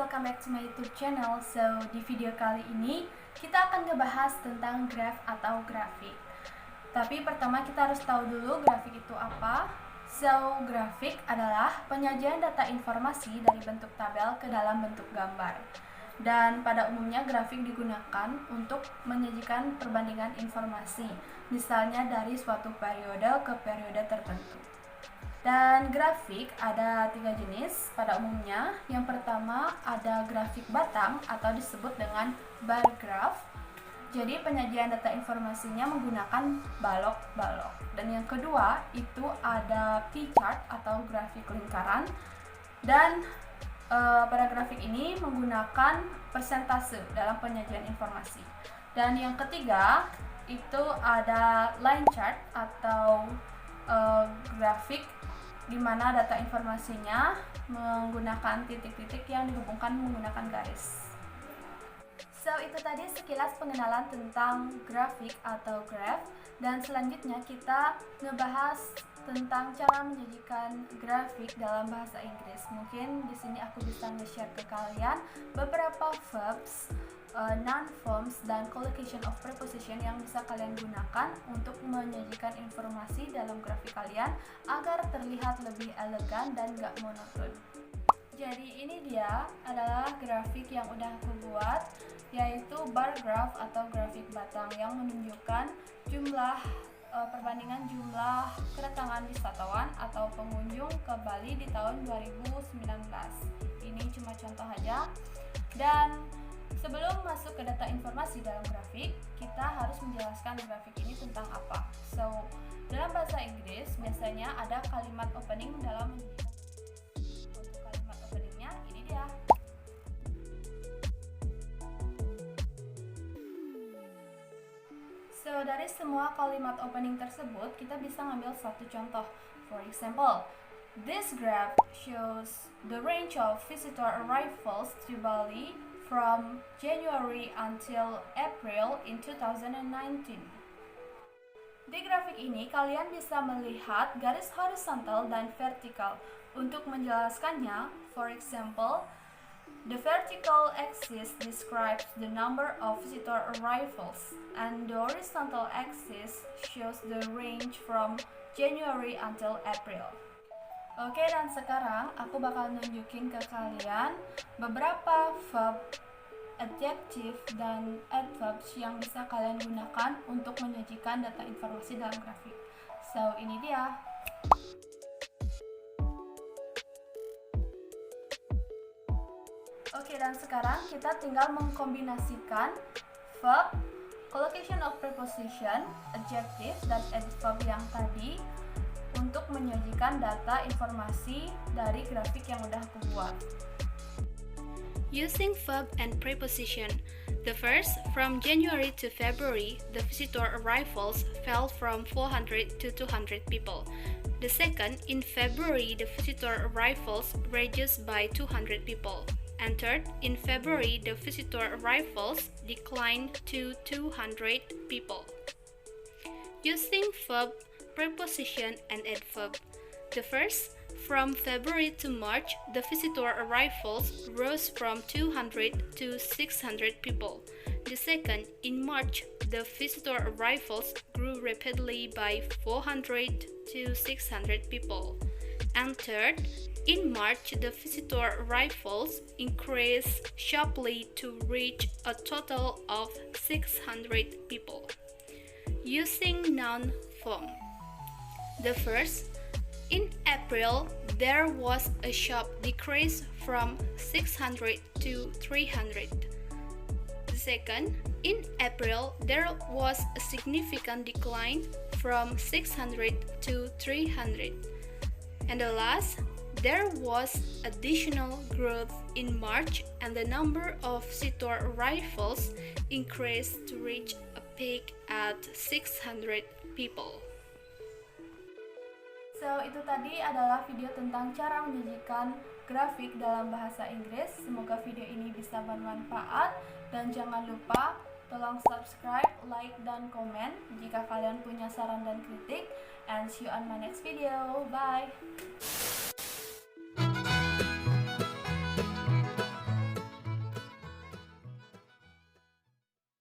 welcome back to my YouTube channel. So, di video kali ini kita akan ngebahas tentang graph atau grafik. Tapi pertama kita harus tahu dulu grafik itu apa. So, grafik adalah penyajian data informasi dari bentuk tabel ke dalam bentuk gambar. Dan pada umumnya grafik digunakan untuk menyajikan perbandingan informasi, misalnya dari suatu periode ke periode tertentu. Dan grafik ada 3 jenis pada umumnya. Yang pertama ada grafik batang atau disebut dengan bar graph. Jadi penyajian data informasinya menggunakan balok-balok. Dan yang kedua itu ada P-chart atau grafik lingkaran. Dan pada grafik ini menggunakan persentase dalam penyajian informasi. Dan yang ketiga itu ada line chart atau grafik di mana data informasinya menggunakan titik-titik yang dihubungkan menggunakan garis. So, itu tadi sekilas pengenalan tentang grafik atau graph, dan selanjutnya kita ngebahas tentang cara menyajikan grafik dalam bahasa Inggris. Mungkin di sini aku bisa nge-share ke kalian beberapa verbs, noun forms, dan collocation of preposition yang bisa kalian gunakan untuk menyajikan informasi dalam grafik kalian agar terlihat lebih elegan dan gak monoton. Jadi ini dia adalah grafik yang udah aku buat, yaitu bar graph atau grafik batang yang menunjukkan jumlah perbandingan jumlah kedatangan wisatawan atau pengunjung ke Bali di tahun 2019. Ini cuma contoh aja. Dan sebelum masuk ke data informasi dalam grafik, kita harus menjelaskan grafik ini tentang apa. So, dalam bahasa Inggris biasanya ada kalimat opening dalam menunjukkan. Untuk kalimat openingnya ini dia. So, dari semua kalimat opening tersebut, kita bisa ngambil satu contoh. For example, this graph shows the range of visitor arrivals to Bali from January until April in 2019. Di grafik ini, kalian bisa melihat garis horizontal dan vertikal. Untuk menjelaskannya, for example, the vertical axis describes the number of visitor arrivals, and the horizontal axis shows the range from January until April. Oke, dan sekarang aku bakal nunjukin ke kalian beberapa verb, adjective, dan adverbs yang bisa kalian gunakan untuk menyajikan data informasi dalam grafik. So, ini dia. Oke, dan sekarang kita tinggal mengkombinasikan verb, collocation of preposition, adjective, dan adverb yang tadi untuk menyajikan data informasi dari grafik yang udah aku buat. Using verb and preposition. The first, from January to February, the visitor arrivals fell from 400 to 200 people. The second, in February, the visitor arrivals reduced by 200 people. And third, in February, the visitor arrivals declined to 200 people. Using verb, preposition, and adverb. The first, from February to March, the visitor arrivals rose from 200 to 600 people. The second, in March, the visitor arrivals grew rapidly by 400 to 600 people. And third, in March, the visitor arrivals increased sharply to reach a total of 600 people. Using noun form. The first, in April, there was a sharp decrease from 600 to 300. The second, in April, there was a significant decline from 600 to 300. And the last, there was additional growth in March, and the number of visitor arrivals increased to reach a peak at 600 people. So, itu tadi adalah video tentang cara menyajikan grafik dalam bahasa Inggris. Semoga video ini bisa bermanfaat, dan jangan lupa tolong subscribe, like, dan komen jika kalian punya saran dan kritik. And see you on my next video. Bye!